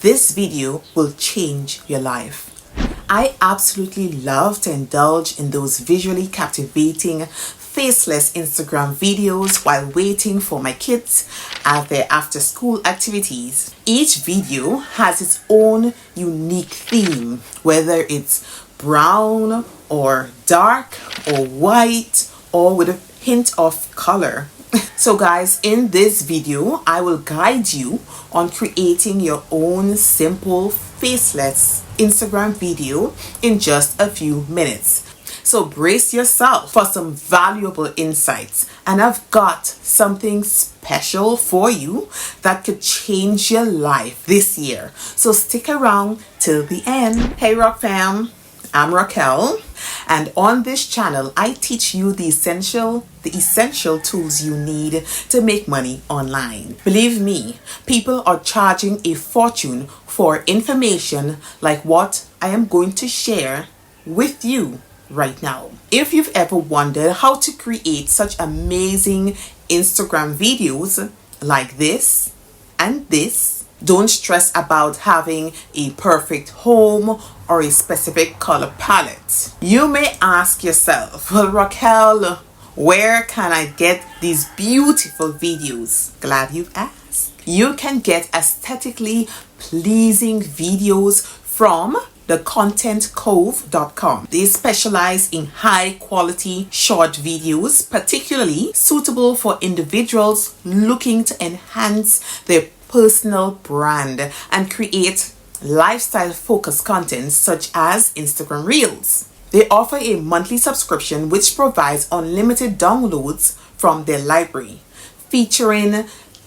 This video will change your life. I absolutely love to indulge in those visually captivating faceless Instagram videos while waiting for my kids at their after school activities. Each video has its own unique theme, whether it's brown or dark or white or with a hint of color. So guys, in this video, I will guide you on creating your own simple faceless Instagram video in just a few minutes. So brace yourself for some valuable insights, and I've got something special for you that could change your life this year. So stick around till the end. Hey Rock fam, I'm Raquel, and on this channel I teach you the essential tools you need to make money online. Believe me, people are charging a fortune for information like what I am going to share with you right now. If you've ever wondered how to create such amazing Instagram videos like this and this, don't stress about having a perfect home or a specific color palette. You may ask yourself, well, Raquel, where can I get these beautiful videos? Glad you asked. You can get aesthetically pleasing videos from thecontentcove.com. They specialize in high quality short videos, particularly suitable for individuals looking to enhance their personal brand and create lifestyle focused content such as Instagram Reels. They offer a monthly subscription which provides unlimited downloads from their library, featuring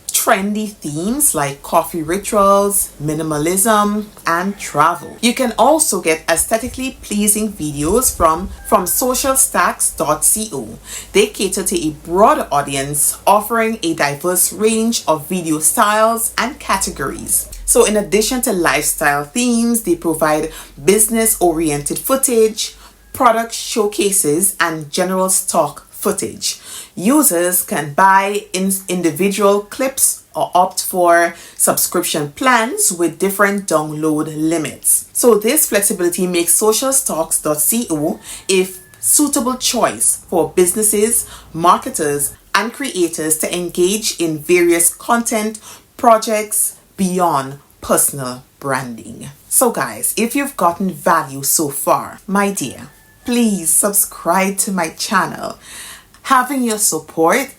trendy themes like coffee rituals, minimalism, and travel. You can also get aesthetically pleasing videos from socialstacks.co. They cater to a broader audience, offering a diverse range of video styles and categories. So in addition to lifestyle themes, they provide business-oriented footage, product showcases, and general stock footage. Users can buy individual clips or opt for subscription plans with different download limits. So this flexibility makes socialstacks.co a suitable choice for businesses, marketers, and creators to engage in various content projects beyond personal branding. So guys, if you've gotten value so far, my dear, please subscribe to my channel. Having your support,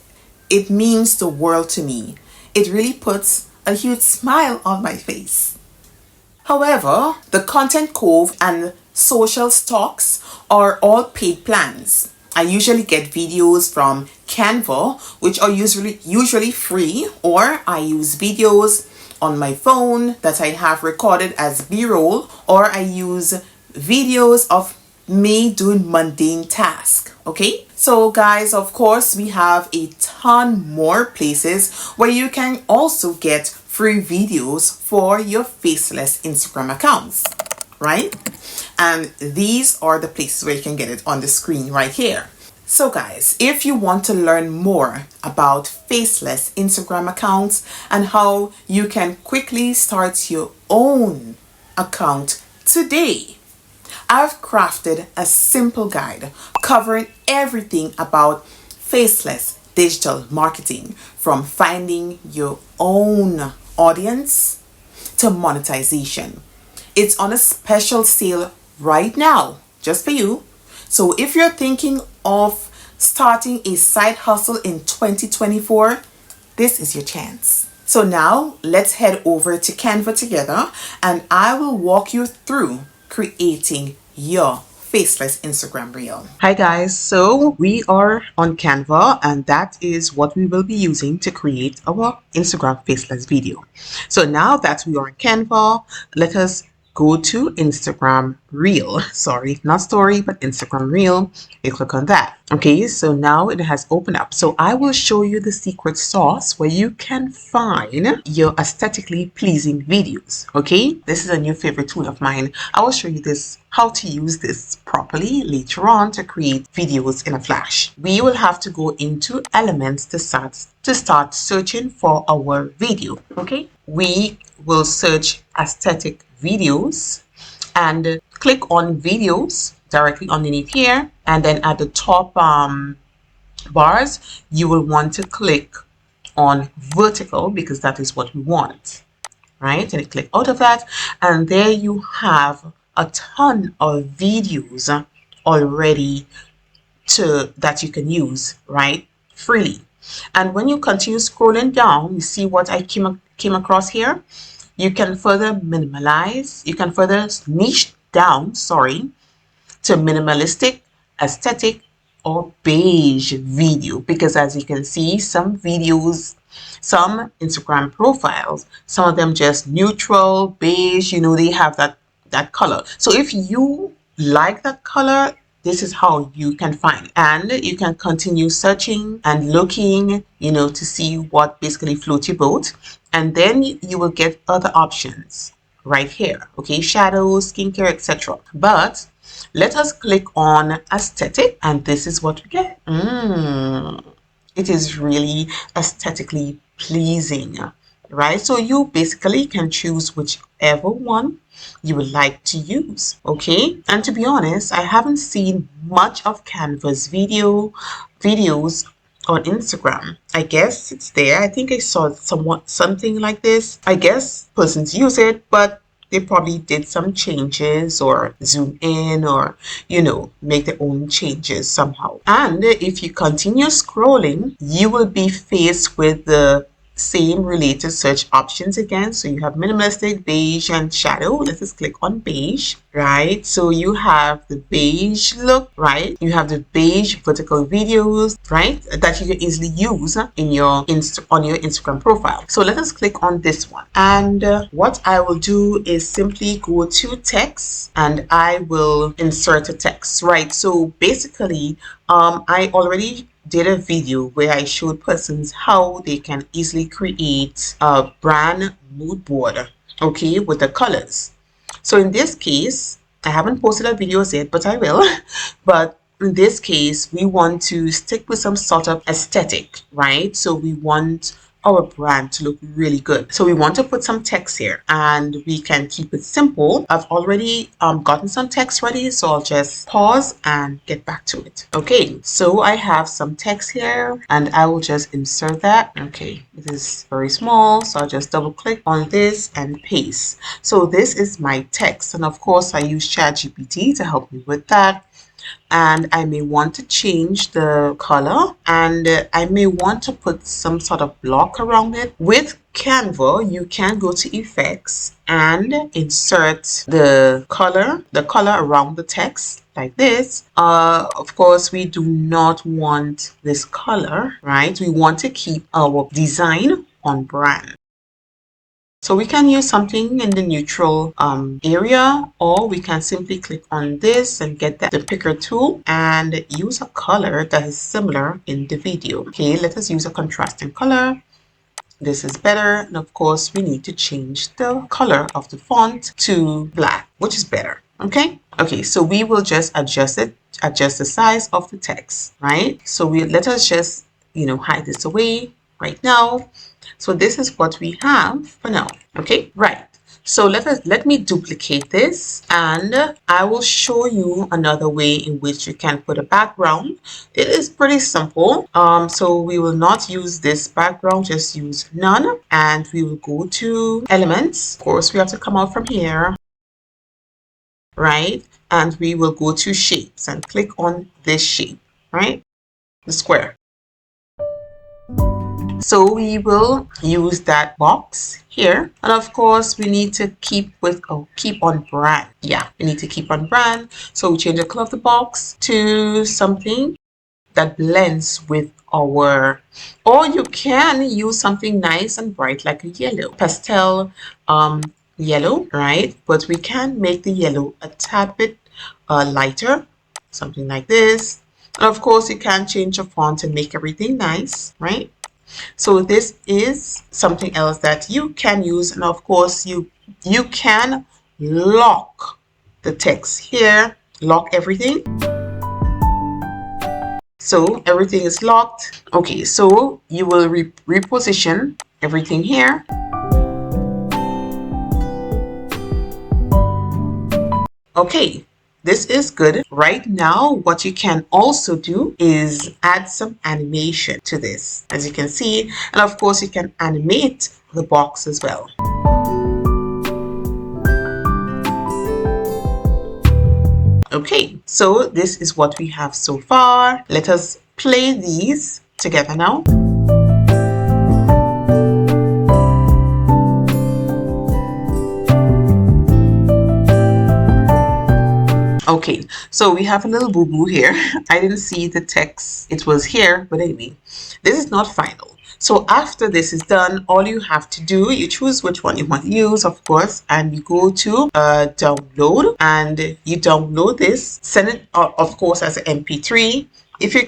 it means the world to me. It really puts a huge smile on my face. However, the Content Cove and Social Stocks are all paid plans. I usually get videos from Canva, which are usually free, or I use videos on my phone that I have recorded as B-roll, or I use videos of me doing mundane tasks. Okay, so guys, of course we have a ton more places where you can also get free videos for your faceless Instagram accounts, right? And these are the places where you can get it on the screen right here. So guys, if you want to learn more about faceless Instagram accounts and how you can quickly start your own account today, I've crafted a simple guide covering everything about faceless digital marketing, from finding your own audience to monetization. It's on a special sale right now, just for you. So if you're thinking of starting a side hustle in 2024, this is your chance. So now let's head over to Canva together, and I will walk you through creating your faceless Instagram reel. Hi guys, so we are on Canva, and that is what we will be using to create our Instagram faceless video. So now that we are on Canva, let us go to Instagram Reel. Sorry, not story, but Instagram Reel. You click on that. Okay, so now it has opened up. So I will show you the secret sauce where you can find your aesthetically pleasing videos. Okay, this is a new favorite tool of mine. I will show you this, how to use this properly later on to create videos in a flash. We will have to go into Elements to start searching for our video. Okay, we will search aesthetic videos and click on videos directly underneath here, and then at the top bars you will want to click on vertical because that is what we want, right? And click out of that, and there you have a ton of videos already that you can use, right, freely. And when you continue scrolling down, you see what I came across here. You can further minimalize, you can further niche down, sorry, to minimalistic, aesthetic, or beige video, because as you can see, some videos, some Instagram profiles, some of them just neutral, beige, you know, they have that color. So if you like that color, this is how you can find it. And you can continue searching and looking, you know, to see what basically floats your boat. And then you will get other options right here. Okay, shadows, skincare, etc. But let us click on aesthetic, and this is what we get. It is really aesthetically pleasing, right? So you basically can choose whichever one you would like to use. Okay, and to be honest, I haven't seen much of Canva's videos on Instagram. I guess it's there. I think I saw something like this. I guess persons use it, but they probably did some changes or zoom in or, you know, make their own changes somehow. And if you continue scrolling, you will be faced with the same related search options again. So you have minimalistic, beige, and shadow. Let's just click on beige, right? So you have the beige look, right? You have the beige vertical videos, right? That you can easily use in your on your Instagram profile. So let us click on this one. And what I will do is simply go to text and I will insert a text, right? So basically, I already did a video where I showed persons how they can easily create a brand mood board, okay, with the colors. So in this case, I haven't posted a video yet, but I will. But in this case, we want to stick with some sort of aesthetic, right? So we want our brand to look really good. So we want to put some text here, and we can keep it simple. I've already gotten some text ready, so I'll just pause and get back to it. Okay, so I have some text here and I will just insert that. Okay, it is very small, so I'll just double click on this and paste. So this is my text, and of course I use ChatGPT to help me with that. And I may want to change the color, and I may want to put some sort of block around it. With Canva, you can go to effects and insert the color around the text like this. Of course, we do not want this color, right? We want to keep our design on brand. So we can use something in the neutral area, or we can simply click on this and get the picker tool and use a color that is similar in the video. Okay, let us use a contrasting color. This is better. And of course, we need to change the color of the font to black, which is better. Okay. Okay, so we will just adjust the size of the text, right? So let us just, you know, hide this away right now. So this is what we have for now. Okay, right. So let me duplicate this, and I will show you another way in which you can put a background. It is pretty simple. So we will not use this background, just use none, and we will go to elements. Of course, we have to come out from here, right? And we will go to shapes and click on this shape, right? The square. So we will use that box here, and of course we need to keep on brand. Yeah, we need to keep on brand. So we change the color of the box to something that blends with our, or you can use something nice and bright like a yellow pastel yellow, right? But we can make the yellow a tad bit lighter, something like this. And of course, you can change the font and make everything nice, right? So this is something else that you can use. And of course, you can lock the text here, lock everything. So everything is locked. Okay, so you will reposition everything here. Okay, this is good. Right now, what you can also do is add some animation to this, as you can see. And of course, you can animate the box as well. Okay, so this is what we have so far. Let us play these together now. Okay, so we have a little boo-boo here. I didn't see the text. It was here, but anyway, this is not final. So after this is done, all you have to do, you choose which one you want to use, of course, and you go to download, and you download this, send it, of course, as an MP3. If you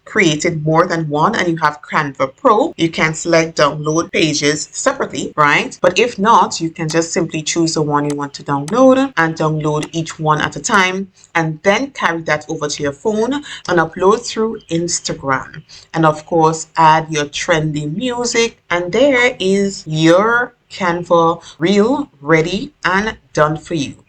created more than one and you have Canva Pro, you can select download pages separately, right? But if not, you can just simply choose the one you want to download and download each one at a time, and then carry that over to your phone and upload through Instagram. And of course, add your trendy music, and there is your Canva reel ready and done for you,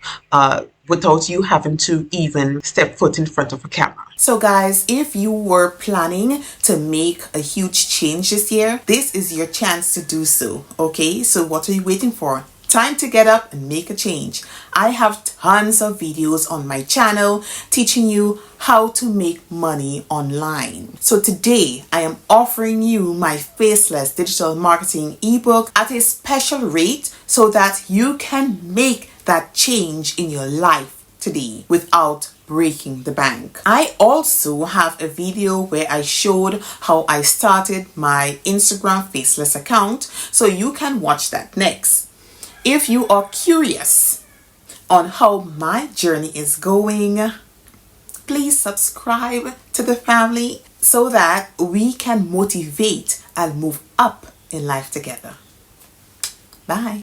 without you having to even step foot in front of a camera. So guys, if you were planning to make a huge change this year, this is your chance to do so. Okay, so what are you waiting for? Time to get up and make a change. I have tons of videos on my channel teaching you how to make money online. So today I am offering you my Faceless digital marketing ebook at a special rate so that you can make that change in your life today without breaking the bank. I also have a video where I showed how I started my Instagram Faceless account, so you can watch that next. If you are curious on how my journey is going, please subscribe to the family so that we can motivate and move up in life together. Bye.